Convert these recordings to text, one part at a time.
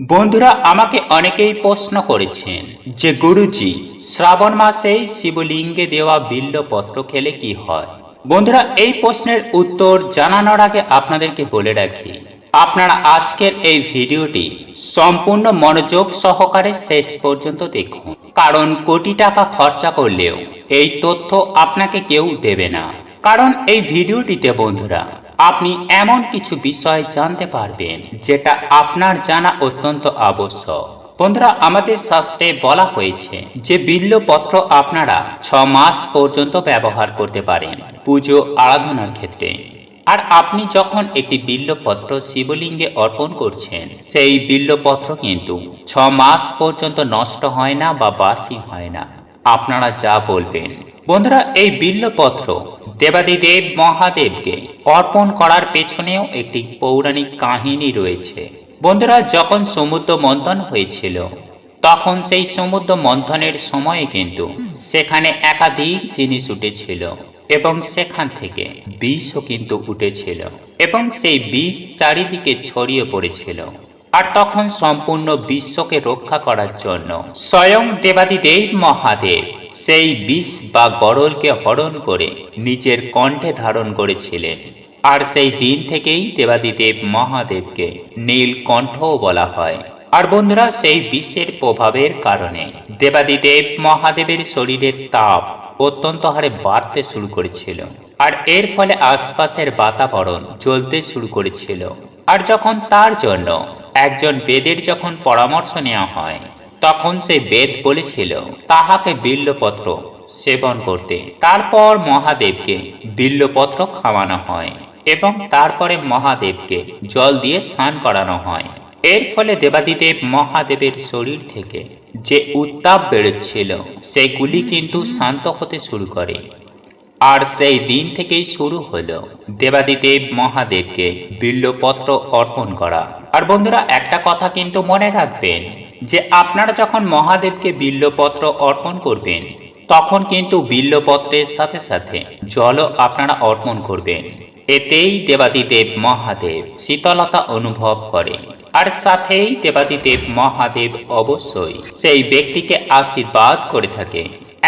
বন্ধুরা আমাকে অনেকেই প্রশ্ন করেছেন যে গুরুজি শ্রাবণ মাসেই শিবলিঙ্গে দেওয়া বিল্বপত্র খেলে কি হয়। বন্ধুরা এই প্রশ্নের উত্তর জানানোর আগে আপনাদেরকে বলে রাখি, আপনারা আজকের এই ভিডিওটি সম্পূর্ণ মনোযোগ সহকারে শেষ পর্যন্ত দেখুন, কারণ কোটি টাকা খরচা করলেও এই তথ্য আপনাকে কেউ দেবে না। কারণ এই ভিডিওটিতে বন্ধুরা আপনি এমন কিছু বিষয় জানতে পারবেন যেটা আপনার জানা অত্যন্ত আবশ্যক। বন্ধুরা আমাদের শাস্ত্রে বলা হয়েছে যে বিল্বপত্র আপনারা 6 মাস পর্যন্ত ব্যবহার করতে পারেন পুজো আরাধনার ক্ষেত্রে। আর আপনি যখন একটি বিল্বপত্র শিবলিঙ্গে অর্পণ করছেন, সেই বিল্বপত্র কিন্তু 6 মাস পর্যন্ত নষ্ট হয় না বা বাসি হয় না, আপনারা যা বলবেন। বন্ধুরা এই বিল্বপত্র দেবাদিদেব মহাদেবকে অর্পণ করার পেছনেও একটি পৌরাণিক কাহিনী রয়েছে। বন্ধুরা যখন সমুদ্র মন্থন হয়েছিল, তখন সেই সমুদ্র মন্থনের সময়ে কিন্তু সেখানে একাধিক জিনিস উঠেছিল এবং সেখান থেকে বিষও কিন্তু উঠেছিল এবং সেই বিষ চারিদিকে ছড়িয়ে পড়েছিল। আর তখন সম্পূর্ণ বিশ্বকে রক্ষা করার জন্য স্বয়ং দেবাদিদেব মহাদেব সেই বিষ বা গরলকে হরণ করে নিজের কণ্ঠে ধারণ করেছিলেন। আর সেই দিন থেকেই দেবাদিদেব মহাদেবকে নীলকণ্ঠও বলা হয়। আর বন্ধুরা সেই বিষের প্রভাবের কারণে দেবাদিদেব মহাদেবের শরীরের তাপ অত্যন্ত হারে বাড়তে শুরু করেছিল, আর এর ফলে আশপাশের বাতাবরণ জ্বলতে শুরু করেছিল। আর যখন তার জন্য একজন বেদের যখন পরামর্শ নেওয়া হয়, তখন সেই বেদ বলেছিল তাহাকে বিল্বপত্র সেবন করতে। তারপর মহাদেবকে বিল্বপত্র খাওয়ানো হয় এবং তারপরে মহাদেবকে জল দিয়ে স্নান করানো হয়। এর ফলে দেবাদিদেব মহাদেবের শরীর থেকে যে উত্তাপ বেরোচ্ছিল সেগুলি কিন্তু শান্ত হতে শুরু করে। আর সেই দিন থেকেই শুরু হলো দেবাদিদেব মহাদেবকে বিল্বপত্র অর্পণ করা। আর বন্ধুরা একটা কথা কিন্তু মনে রাখবেন যে আপনারা যখন মহাদেবকে বিল্বপত্র অর্পণ করবেন, তখন কিন্তু বিল্বপত্রের সাথে সাথে জলও আপনারা অর্পণ করবেন। এতেই দেবাদিদেব মহাদেব শীতলতা অনুভব করে, আর সাথেই দেবাদিদেব মহাদেব অবশ্যই সেই ব্যক্তিকে আশীর্বাদ করে থাকে।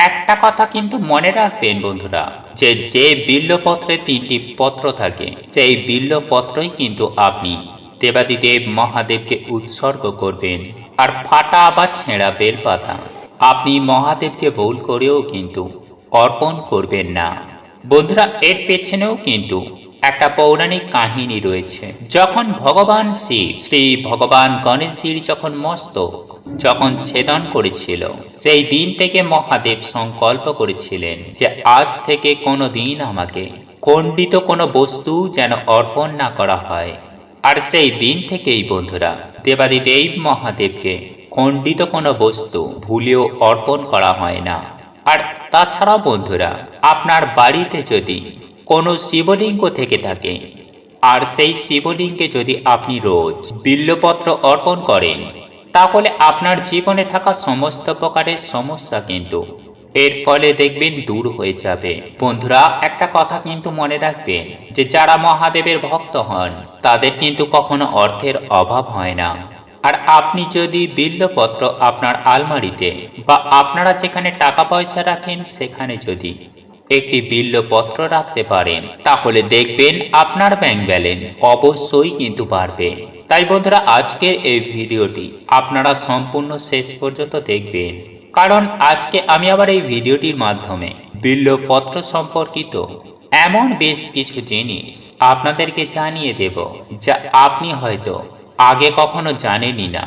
একটা কথা কিন্তু মনে রাখবেন বন্ধুরা, যে যে বিল্বপত্রে 3টি পত্র থাকে, সেই বিল্বপত্রই কিন্তু আপনি দেবাদিদেব মহাদেবকে উৎসর্গ করবেন। আর ফাটা বা ছেঁড়া বেলপাতা আপনি মহাদেবকে ভুল করেও কিন্তু অর্পণ করবেন না। বন্ধুরা এর পেছনেও কিন্তু একটা পৌরাণিক কাহিনী রয়েছে। যখন ভগবান শিব শ্রী ভগবান গণেশজির যখন মস্তক যখন ছেদন করেছিল, সেই দিন থেকে মহাদেব সংকল্প করেছিলেন যে আজ থেকে কোনো দিন আমাকে খণ্ডিত কোনো বস্তু যেন অর্পণ না করা হয়। আর সেই দিন থেকেই বন্ধুরা দেবাদিদেব মহাদেবকে খণ্ডিত কোনো বস্তু ভুলেও অর্পণ করা হয় না। আর তাছাড়াও বন্ধুরা আপনার বাড়িতে যদি কোনো শিবলিঙ্গ থেকে থাকে, আর সেই শিবলিঙ্গে যদি আপনি রোজ বিল্বপত্র অর্পণ করেন, তাহলে আপনার জীবনে থাকা সমস্ত প্রকারের সমস্যা কিন্তু এর ফলে দেখবেন দূর হয়ে যাবে। বন্ধুরা একটা কথা কিন্তু মনে রাখবেন যে যারা মহাদেবের ভক্ত হন, তাদের কিন্তু কখনো অর্থের অভাব হয় না। আর আপনি যদি বিল্বপত্র আপনার আলমারিতে বা আপনারা যেখানে টাকা পয়সা রাখেন সেখানে যদি একটি বিল্বপত্র রাখতে পারেন, তাহলে দেখবেন আপনার ব্যাংক ব্যালেন্স অবশ্যই কিন্তু বাড়বে। তাই বন্ধুরা আজকের এই ভিডিওটি আপনারা সম্পূর্ণ শেষ পর্যন্ত দেখবেন, কারণ আজকে আমি আবার এই ভিডিওটির মাধ্যমে বিল্বপত্র সম্পর্কিত এমন বেশ কিছু জিনিস আপনাদেরকে জানিয়ে দেব যা আপনি হয়তো আগে কখনো জানেনই না।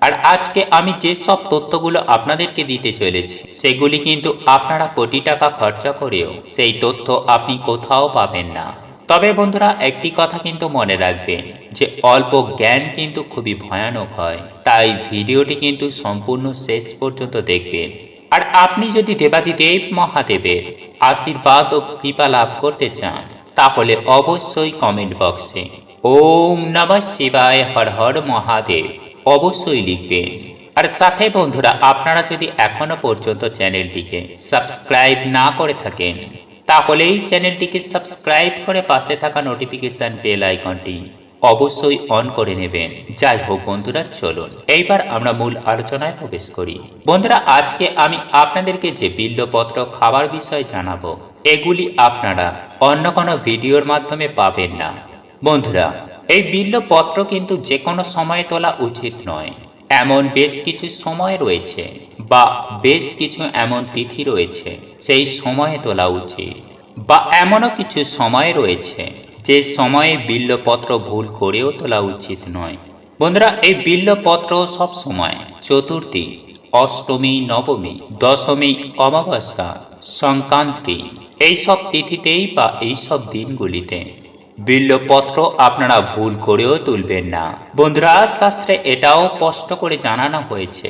আর আজকে আমি যেসব তথ্যগুলো আপনাদেরকে দিতে চলেছি, সেগুলি কিন্তু আপনারা কোটি টাকা খরচা করেও সেই তথ্য আপনি কোথাও পাবেন না। তবে বন্ধুরা একটি কথা কিন্তু মনে রাখবেন যে অল্প জ্ঞান কিন্তু খুবই ভয়ানক হয়। তাই ভিডিওটি কিন্তু সম্পূর্ণ শেষ পর্যন্ত দেখবেন। আর আপনি যদি দেবাদিদেব মহাদেবের আশীর্বাদ ও কৃপা লাভ করতে চান, তাহলে অবশ্যই কমেন্ট বক্সে ওম নমঃ শিবায় হর হর মহাদেব অবশ্যই লিখবেন। আর সাথে বন্ধুরা আপনারা যদি এখনো পর্যন্ত চ্যানেলটিকে সাবস্ক্রাইব না করে থাকেন, তাহলে এই চ্যানেলটিকে সাবস্ক্রাইব করে পাশে থাকা নোটিফিকেশন বেল আইকনটি অবশ্যই অন করে নেবেন। যাই হোক বন্ধুরা, চলুন এইবার আমরা মূল আলোচনায় প্রবেশ করি। বন্ধুরা, আজকে আমি আপনাদেরকে যে বিল্বপত্র খাবার বিষয়ে জানাবো, এগুলি আপনারা অন্য কোনো ভিডিওর মাধ্যমে পাবেন না। বন্ধুরা, এই বিল্বপত্র কিন্তু যে কোনো সময়ে তোলা উচিত নয়। এমন বেশ কিছু সময় রয়েছে বা বেশ কিছু এমন তিথি রয়েছে সেই সময়ে তোলা উচিত, বা এমনও কিছু সময় রয়েছে যে সময়ে বিল্বপত্র ভুল করেও তোলা উচিত নয়। বন্ধুরা, এই বিল্বপত্র সব সময় চতুর্থী, অষ্টমী, নবমী, দশমী, অমাবস্যা, সংক্রান্তি এইসব তিথিতেই বা এইসব দিনগুলিতে বিল্বপত্র আপনারা ভুল করেও তুলবেন না। বন্ধুরা, শাস্ত্রে এটাও স্পষ্ট করে জানানো হয়েছে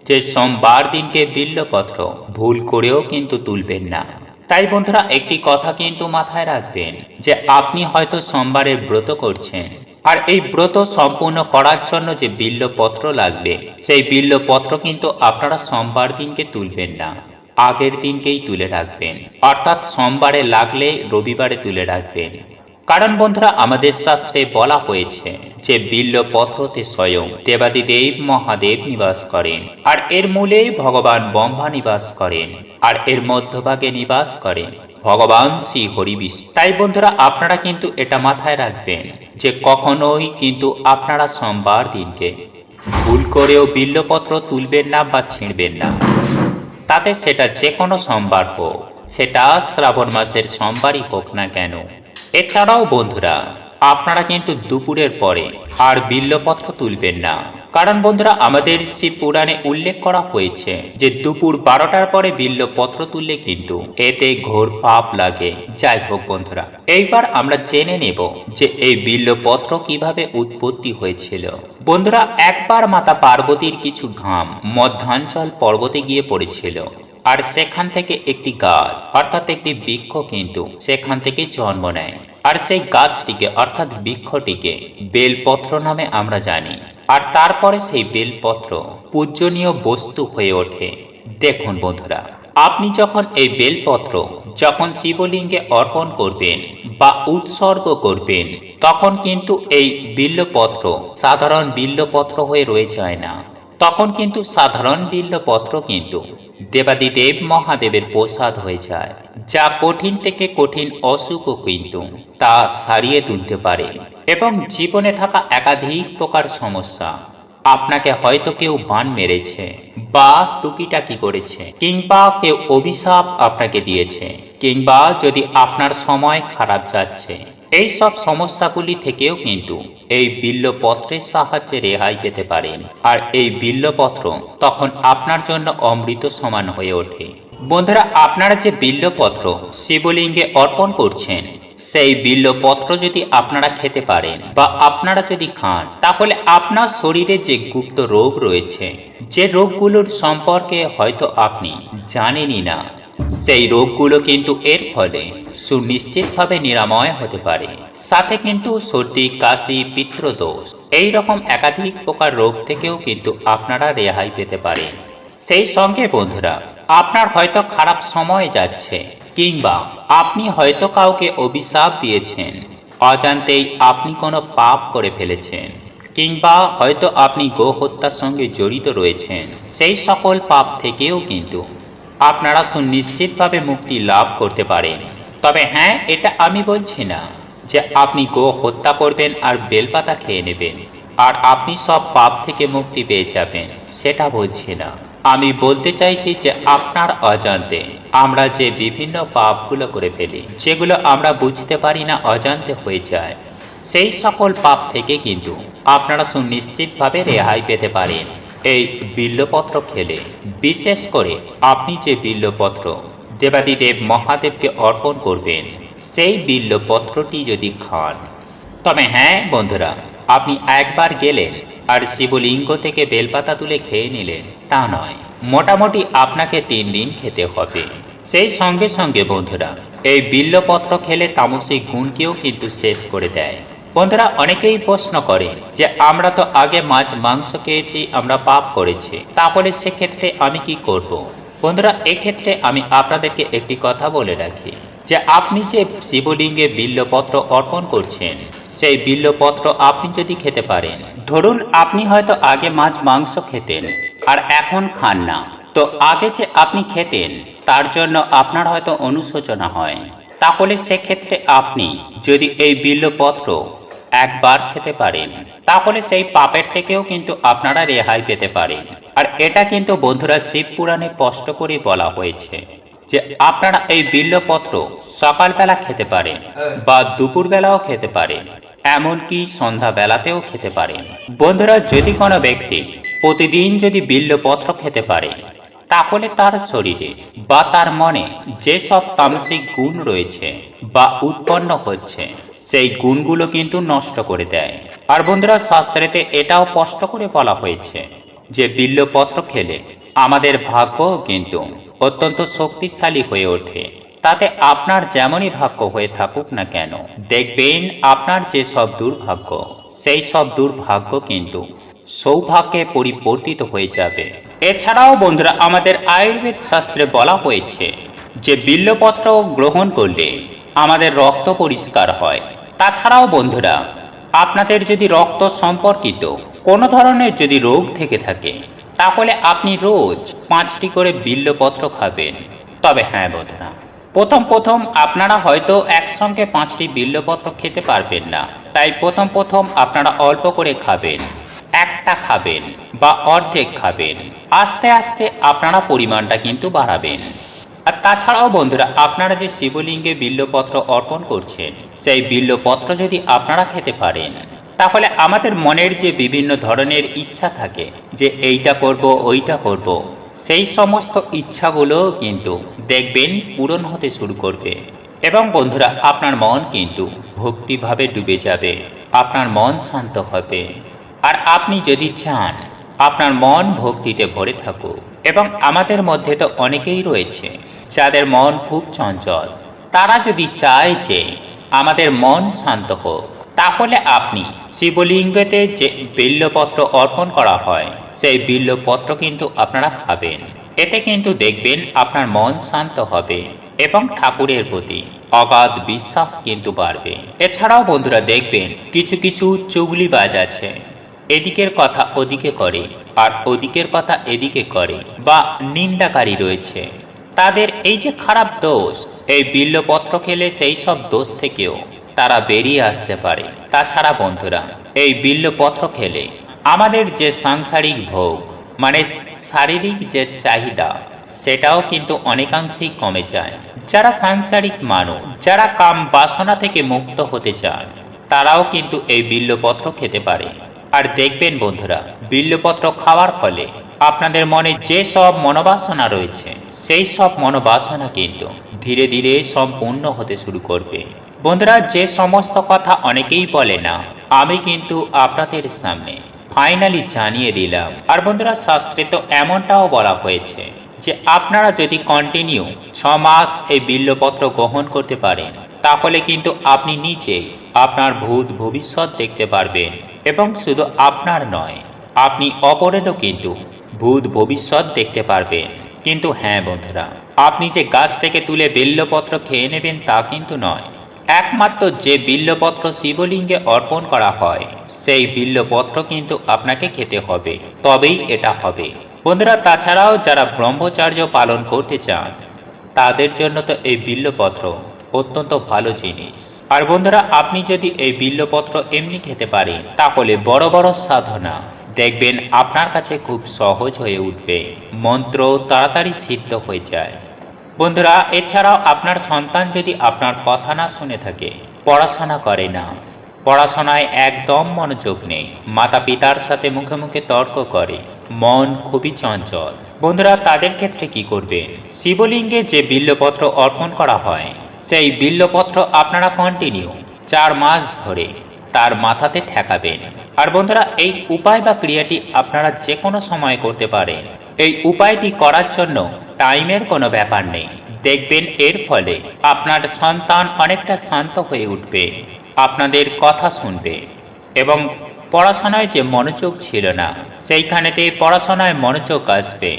যে সোমবার দিনকে বিল্বপত্র ভুল করেও কিন্তু তুলবেন না। তাই বন্ধুরা, একটি কথা কিন্তু মাথায় রাখবেন যে আপনি হয়তো সোমবারের ব্রত করছেন, আর এই ব্রত সম্পূর্ণ করার জন্য যে বিল্বপত্র লাগবে সেই বিল্বপত্র কিন্তু আপনারা সোমবার দিনকে তুলবেন না, আগের দিনকেই তুলে রাখবেন। অর্থাৎ সোমবারে লাগলে রবিবারে তুলে রাখবেন। কারণ বন্ধুরা, আমাদের শাস্ত্রে বলা হয়েছে যে বিল্বপত্রতে স্বয়ং দেবাদিদেব মহাদেব নিবাস করেন, আর এর মূলেই ভগবান ব্রহ্মা নিবাস করেন, আর এর মধ্যভাগে নিবাস করেন ভগবান শ্রী হরি বিষ্ণু। তাই বন্ধুরা, আপনারা কিন্তু এটা মাথায় রাখবেন যে কখনোই কিন্তু আপনারা সোমবার দিনকে ভুল করেও বিল্বপত্র তুলবেন না বা ছিঁড়বেন না। তাতে সেটা যে কোনো সোমবার হোক, সেটা শ্রাবণ মাসের সোমবারই হোক না কেন। এছাড়াও বন্ধুরা, আপনারা কিন্তু দুপুরের পরে আর বিল্বপত্র তুলবেন না। কারণ বন্ধুরা, আমাদের শিব পুরাণে উল্লেখ করা হয়েছে যে দুপুর 12টার পরে বিল্বপত্র তুললে কিন্তু এতে ঘোর পাপ লাগে। যাই হোক বন্ধুরা, এইবার আমরা জেনে নেব যে এই বিল্বপত্র কিভাবে উৎপত্তি হয়েছিল। বন্ধুরা, একবার মাতা পার্বতীর কিছু ঘাম মধ্যাঞ্চল পর্বতে গিয়ে পড়েছিল, আর সেখান থেকে একটি গাছ অর্থাৎ একটি বৃক্ষ কিন্তু সেখান থেকে জন্ম নেয়। আর সেই গাছটিকে অর্থাৎ বৃক্ষটিকে বেলপত্র নামে আমরা জানি। আর তারপরে সেই বেলপত্র পূজনীয় বস্তু হয়ে ওঠে। দেখুন বন্ধুরা, আপনি যখন এই বেলপত্র যখন শিবলিঙ্গে অর্পণ করবেন বা উৎসর্গ করবেন, তখন কিন্তু এই বিল্বপত্র সাধারণ বিল্বপত্র হয়ে রয়ে যায় না। তখন কিন্তু সাধারণ বিল্বপত্র কিন্তু দেবাদিদেব মহাদেবের প্রসাদ হয়ে যায়, যা কঠিন থেকে কঠিন অসুখও কিন্তু তা সারিয়ে তুলতে পারে। এবং জীবনে থাকা একাধিক প্রকার সমস্যা, আপনাকে হয়তো কেউ বান মেরেছে বা টুকিটাকি করেছে, কিংবা কেউ অভিশাপ আপনাকে দিয়েছে, কিংবা যদি আপনার সময় খারাপ যাচ্ছে, এই সব সমস্যাগুলি থেকেও কিন্তু এই বিল্বপত্রের সাহায্যে রেহাই পেতে পারেন। আর এই বিল্বপত্র তখন আপনার জন্য অমৃত সমান হয়ে ওঠে। বন্ধুরা, আপনারা যে বিল্বপত্র শিবলিঙ্গে অর্পণ করছেন, সেই বিল্বপত্র যদি আপনারা খেতে পারেন বা আপনারা যদি খান, তাহলে আপনার শরীরে যে গুপ্ত রোগ রয়েছে, যে রোগগুলোর সম্পর্কে হয়তো আপনি জানেনই না, সেই রোগগুলো কিন্তু এর ফলে সুনিশ্চিতভাবে নিরাময় হতে পারে। সাথে কিন্তু সর্দি, কাশি, পিত্তদোষ এই রকম একাধিক প্রকার রোগ থেকেও কিন্তু আপনারা রেহাই পেতে পারেন। সেই সঙ্গে বন্ধুরা, আপনার হয়তো খারাপ সময় যাচ্ছে, কিংবা আপনি হয়তো কাউকে অভিশাপ দিয়েছেন, অজান্তেই আপনি কোনো পাপ করে ফেলেছেন, কিংবা হয়তো আপনি গো হত্যার সঙ্গে জড়িত রয়েছেন, সেই সকল পাপ থেকেও কিন্তু আপনারা সুনিশ্চিতভাবে মুক্তি লাভ করতে পারেন। তবে হ্যাঁ, এটা আমি বলছি না যে আপনি গো হত্যা করবেন আর বেলপাতা খেয়ে নেবেন আর আপনি সব পাপ থেকে মুক্তি পেয়ে যাবেন, সেটা বলছি না। আমি বলতে চাইছি যে আপনার অজান্তে আমরা যে বিভিন্ন পাপগুলো করে ফেলি, যেগুলো আমরা বুঝতে পারি না, অজান্তে হয়ে যায়, সেই সকল পাপ থেকে কিন্তু আপনারা সুনিশ্চিতভাবে রেহাই পেতে পারেন এই বিল্বপত্র খেলে। বিশেষ করে আপনি যে বিল্বপত্র দেবাদিদেব মহাদেবকে অর্পণ করবেন, সেই বিল্বপত্রটি যদি খান। তবে হ্যাঁ বন্ধুরা, আপনি একবার গেলেন আর শিবলিঙ্গ থেকে বেলপাতা তুলে খেয়ে নিলেন তা নয়, মোটামুটি আপনাকে 3 দিন খেতে হবে। সেই সঙ্গে সঙ্গে বন্ধুরা, এই বিল্বপত্র খেলে তামসিক গুণকেও কিন্তু শেষ করে দেয়। বন্ধুরা, অনেকেই প্রশ্ন করে যে আমরা তো আগে মাছ মাংস খেয়েছি, আমরা পাপ করেছি, তাহলে সেক্ষেত্রে আমি কি করব? বন্ধুরা, এক্ষেত্রে আমি আপনাদেরকে একটি কথা বলে রাখি যে আপনি যে শিবলিঙ্গে বিল্বপত্র অর্পণ করছেন, সেই বিল্লপত্র আপনি যদি খেতে পারেন, ধরুন আপনি হয়তো আগে মাছ মাংস খেতেন আর এখন খান না, তো আগে যে আপনি খেতেন তার জন্য আপনার হয়তো অনুশোচনা হয়, তাহলে সেক্ষেত্রে আপনি যদি এই বিল্লপত্র একবার খেতে পারেন, তাহলে সেই পাপের থেকেও কিন্তু আপনারা রেহাই পেতে পারেন। আর এটা কিন্তু বন্ধুরা শিব পুরাণে স্পষ্ট করে বলা হয়েছে যে আপনারা এই বিল্লপত্র সকালবেলা খেতে পারেন বা দুপুরবেলাও খেতে পারেন, এমনকি সন্ধ্যাবেলাতেও খেতে পারেন। বন্ধুরা, যদি কোনো ব্যক্তি প্রতিদিন যদি বিল্লপত্র খেতে পারে, তাহলে তার শরীরে বা তার মনে যেসব তামসিক গুণ রয়েছে বা উৎপন্ন হচ্ছে, সেই গুণগুলো কিন্তু নষ্ট করে দেয়। আর বন্ধুরা, শাস্ত্রেতে এটাও স্পষ্ট করে বলা হয়েছে যে বিল্লপত্র খেলে আমাদের ভাগ্য কিন্তু অত্যন্ত শক্তিশালী হয়ে ওঠে। তাতে আপনার যেমনই ভাগ্য হয়ে থাকুক না কেন, দেখবেন আপনার যে সব দুর্ভাগ্য, সেই সব দুর্ভাগ্য কিন্তু সৌভাগ্যে পরিবর্তিত হয়ে যাবে। এছাড়াও বন্ধুরা, আমাদের আয়ুর্বেদ শাস্ত্রে বলা হয়েছে যে বিল্লপত্র গ্রহণ করলে আমাদের রক্ত পরিষ্কার হয়। তাছাড়াও বন্ধুরা, আপনাদের যদি রক্ত সম্পর্কিত কোনো ধরনের যদি রোগ থেকে থাকে, তাহলে আপনি রোজ 5টি করে বিল্লপত্র খাবেন। তবে হ্যাঁ বন্ধুরা, প্রথম আপনারা হয়তো একসঙ্গে 5টি বিল্লপত্র খেতে পারবেন না, তাই প্রথম আপনারা অল্প করে খাবেন, একটা খাবেন বা অর্ধেক খাবেন। আস্তে আস্তে আপনারা পরিমাণটা কিন্তু বাড়াবেন। আর তাছাড়াও বন্ধুরা, আপনারা যে শিবলিঙ্গে বিল্লপত্র অর্পণ করছেন, সেই বিল্লপত্র যদি আপনারা খেতে পারেন, তাহলে আমাদের মনের যে বিভিন্ন ধরনের ইচ্ছা থাকে যে এইটা করব ওইটা করব, সেই সমস্ত ইচ্ছাগুলো কিন্তু দেখবেন পূরণ হতে শুরু করবে। এবং বন্ধুরা, আপনার মন কিন্তু ভক্তিভাবে ডুবে যাবে, আপনার মন শান্ত হবে। আর আপনি যদি চান আপনার মন ভক্তিতে ভরে থাকুক, এবং আমাদের মধ্যে তো অনেকেই রয়েছে যাদের মন খুব চঞ্চল, তারা যদি চায় যে আমাদের মন শান্ত হোক, তাহলে আপনি শিবলিঙ্গতে যে বিল্লপত্র অর্পণ করা হয়, সেই বিল্লপত্র কিন্তু আপনারা খাবেন। এতে কিন্তু দেখবেন আপনার মন শান্ত হবে এবং ঠাকুরের প্রতি অগাধ বিশ্বাস কিন্তু বাড়বে। এছাড়াও বন্ধুরা, দেখবেন কিছু কিছু চুগলিবাজ আছে, এদিকের কথা ওদিকে করে আর ওদিকের কথা এদিকে করে, বা নিন্দাকারী রয়েছে। তাদের এই যে খারাপ দোষ, এই বিল্লপত্র খেলে সেই সব দোষ থেকেও তারা বেরিয়ে আসতে পারে। তাছাড়া বন্ধুরা, এই বিল্লপত্র খেলে আমাদের যে সাংসারিক ভোগ, মানে শারীরিক যে চাহিদা, সেটাও কিন্তু অনেকাংশেই কমে যায়। যারা সাংসারিক মানুষ, যারা কাম বাসনা থেকে মুক্ত হতে চান, তারাও কিন্তু এই বিল্লপত্র খেতে পারে। আর দেখবেন বন্ধুরা, বিল্লপত্র খাওয়ার ফলে আপনাদের মনে যে সব মনোবাসনা রয়েছে, সেই সব মনোবাসনা কিন্তু ধীরে ধীরে সম্পূর্ণ হতে শুরু করবে। বন্ধুরা, যে সমস্ত কথা অনেকেই বলে না, আমি কিন্তু আপনাদের সামনে ফাইনালি জানিয়ে দিলাম। আর বন্ধুরা, শাস্ত্রে তো এমনটাও বলা হয়েছে যে আপনারা যদি কন্টিনিউ 6 মাস এই বিল্লপত্র গ্রহণ করতে পারেন, তাহলে কিন্তু আপনি নিজেই আপনার ভূত ভবিষ্যৎ দেখতে পারবেন। এবং শুধু আপনার নয়, আপনি অপরেরও কিন্তু ভূত ভবিষ্যৎ দেখতে পারবেন। কিন্তু হ্যাঁ বন্ধুরা, আপনি যে গাছ থেকে তুলে বিল্লপত্র খেয়ে নেবেন তা কিন্তু নয়। একমাত্র যে বিল্লপত্র শিবলিঙ্গে অর্পণ করা হয়, সেই বিল্লপত্র কিন্তু আপনাকে খেতে হবে, তবেই এটা হবে। বন্ধুরা, তাছাড়াও যারা ব্রহ্মচর্য পালন করতে চান, তাদের জন্য তো এই বিল্লপত্র অত্যন্ত ভালো জিনিস। আর বন্ধুরা, আপনি যদি এই বিল্লপত্র এমনি খেতে পারেন, তাহলে বড় বড় সাধনা দেখবেন আপনার কাছে খুব সহজ হয়ে উঠবে, মন্ত্র তাড়াতাড়ি সিদ্ধ হয়ে যায়। বন্ধুরা, এছাড়াও আপনার সন্তান যদি আপনার কথা না শুনে থাকে, পড়াশোনা করে না, পড়াশোনায় একদম মনোযোগ নেই, মাতা পিতার সাথে মুখে মুখে তর্ক করে, মন খুবই চঞ্চল, বন্ধুরা, তাদের ক্ষেত্রে কি করবেন? শিবলিঙ্গে যে বিল্লপত্র অর্পণ করা হয়, সেই বিল্লপত্র আপনারা কন্টিনিউ 4 মাস ধরে তার মাথাতে ঠেকাবেন। আর বন্ধুরা, এই উপায় বা ক্রিয়াটি আপনারা যে কোনো সময় করতে পারেন। এই উপায়টি করার জন্য টাইমের কোনো ব্যাপার নেই। দেখবেন এর ফলে আপনার সন্তান অনেকটা শান্ত হয়ে উঠবে, আপনাদের কথা শুনবে, এবং পড়াশোনায় যে মনোযোগ ছিল না, সেইখানেতে পড়াশোনায় মনোযোগ আসবে।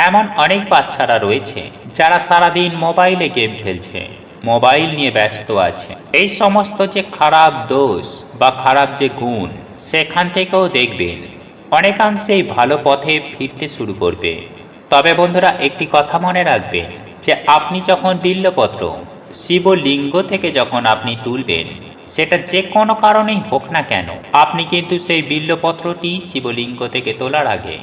এমন অনেক বাচ্চারা রয়েছে যারা সারাদিন মোবাইলে গেম খেলছে, মোবাইল নিয়ে ব্যস্ত আছে, এই সমস্ত যে খারাপ দোষ বা খারাপ যে গুণ, সেখান থেকেও দেখবেন অনেকাংশেই ভালো পথে ফিরতে শুরু করবে। তবে বন্ধুরা একটি কথা মনে রাখবেন যে আপনি যখন বিল্বপত্র শিবলিঙ্গ থেকে যখন আপনি তুলবেন, সেটা যে কোনো কারণেই হোক না কেন, আপনি কিন্তু সেই বিল্বপত্রটি শিবলিঙ্গ থেকে তোলার আগে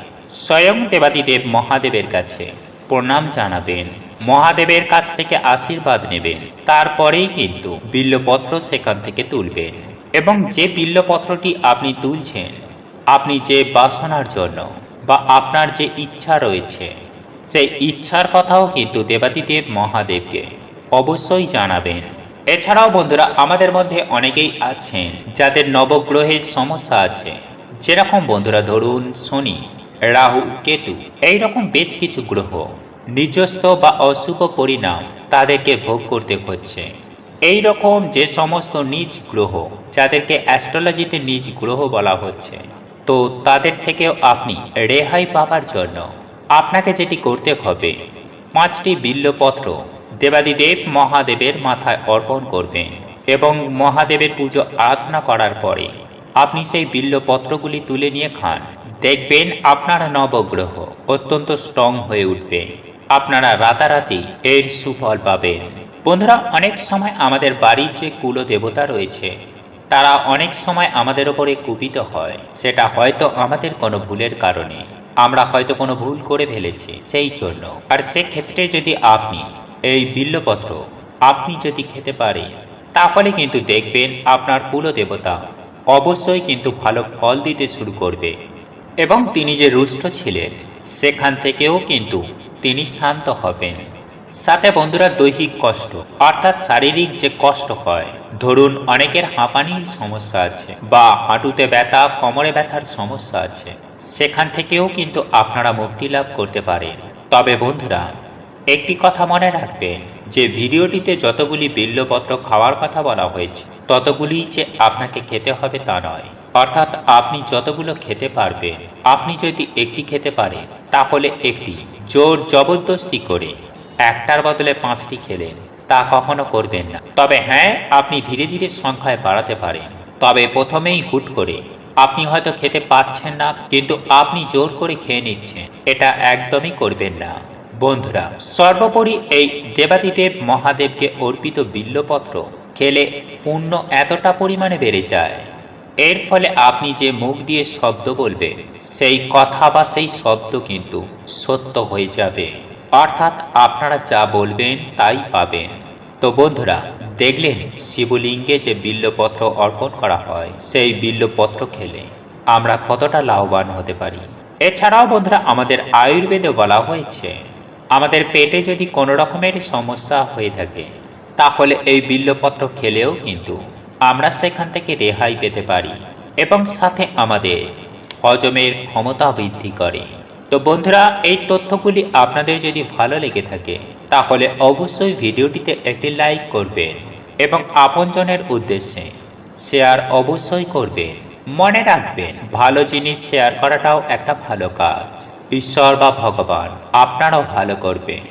স্বয়ং দেবাদিদেব মহাদেবের কাছে প্রণাম জানাবেন, মহাদেবের কাছ থেকে আশীর্বাদ নেবেন, তারপরেই কিন্তু বিল্বপত্র সেখান থেকে তুলবেন। এবং যে বিল্বপত্রটি আপনি তুলছেন, আপনি যে বাসনার জন্য বা আপনার যে ইচ্ছা রয়েছে, সেই ইচ্ছার কথাও কিন্তু দেবাদিদেব মহাদেবকে অবশ্যই জানাবেন। এছাড়াও বন্ধুরা আমাদের মধ্যে অনেকেই আছেন যাদের নবগ্রহের সমস্যা আছে, যেরকম বন্ধুরা ধরুন শনি, রাহু, কেতু, এইরকম বেশ কিছু গ্রহ নিজস্ব বা অশুভ পরিণাম তাদেরকে ভোগ করতে হচ্ছে। এই রকম যে সমস্ত নিজ গ্রহ, যাদেরকে অ্যাস্ট্রোলজিতে নিজ গ্রহ বলা হচ্ছে, তো তাদের থেকেও আপনি রেহাই পাবার জন্য আপনাকে যেটি করতে হবে, 5টি বিল্বপত্র দেবাদিদেব মহাদেবের মাথায় অর্পণ করবেন এবং মহাদেবের পুজো আরাধনা করার পরে আপনি সেই বিল্বপত্রগুলি তুলে নিয়ে খান। দেখবেন আপনার নবগ্রহ অত্যন্ত স্ট্রং হয়ে উঠবে, আপনারা রাতারাতি এর সুফল পাবেন। বন্ধুরা অনেক সময় আমাদের বাড়ির যে কুলদেবতা রয়েছে, তারা অনেক সময় আমাদের ওপরে কুপিত হয়, সেটা হয়তো আমাদের কোনো ভুলের কারণে, আমরা হয়তো কোনো ভুল করে ফেলেছি সেই জন্য। আর সেক্ষেত্রে যদি আপনি এই বিল্বপত্র আপনি যদি খেতে পারেন, তাহলে কিন্তু দেখবেন আপনার কুলদেবতা অবশ্যই কিন্তু ভালো ফল দিতে শুরু করবে এবং তিনি যে রুষ্ট ছিলেন সেখান থেকেও কিন্তু তিনি শান্ত হবেন। সাথে বন্ধুরা দৈহিক কষ্ট অর্থাৎ শারীরিক যে কষ্ট হয়, ধরুন অনেকের হাঁপানির সমস্যা আছে বা হাঁটুতে ব্যথা, কোমরে ব্যথার সমস্যা আছে, সেখান থেকেও কিন্তু আপনারা মুক্তি লাভ করতে পারেন। তবে বন্ধুরা একটি কথা মনে রাখবেন যে ভিডিওটিতে যতগুলি বিল্বপত্র খাওয়ার কথা বলা হয়েছে, ততগুলি যে আপনাকে খেতে হবে তা নয়। অর্থাৎ আপনি যতগুলো খেতে পারবেন, আপনি যদি একটি খেতে পারেন তাহলে একটি, জোর জবরদস্তি করে একটার বদলে 5টি খেলেন তা কখনো করবেন না। তবে হ্যাঁ, আপনি ধীরে ধীরে সংখ্যায় বাড়াতে পারেন, তবে প্রথমেই হুট করে আপনি হয়তো খেতে পারছেন না কিন্তু আপনি জোর করে খেয়ে নিচ্ছেন, এটা একদমই করবেন না। বন্ধুরা সর্বোপরি এই দেবাদিদেব মহাদেবকে অর্পিত বিল্বপত্র খেলে পুণ্য এতটা পরিমাণে বেড়ে যায়, এর ফলে আপনি যে মুখ দিয়ে শব্দ বলবেন, সেই কথা বা সেই শব্দ কিন্তু সত্য হয়ে যাবে, অর্থাৎ আপনারা যা বলবেন তাই পাবেন। তো বন্ধুরা দেখলেন শিবলিঙ্গে যে বিল্বপত্র অর্পণ করা হয়, সেই বিল্বপত্র খেলে আমরা কতটা লাভবান হতে পারি। এছাড়াও বন্ধুরা আমাদের আয়ুর্বেদে বলা হয়েছে, আমাদের পেটে যদি কোনো রকমের সমস্যা হয়ে থাকে, তাহলে এই বিল্বপত্র খেলেও কিন্তু আমরা সেখান থেকে রেহাই পেতে পারি এবং সাথে আমাদের হজমের ক্ষমতা বৃদ্ধি করে। তো বন্ধুরা এই তথ্যগুলি আপনাদের যদি ভালো লেগে থাকে, তাহলে অবশ্যই ভিডিওটিতে একটি লাইক করবেন এবং আপনজনের উদ্দেশ্যে শেয়ার অবশ্যই করবেন। মনে রাখবেন ভালো জিনিস শেয়ার করাটাও একটা ভালো কাজ। ঈশ্বর বা ভগবান আপনারাও ভালো করবেন।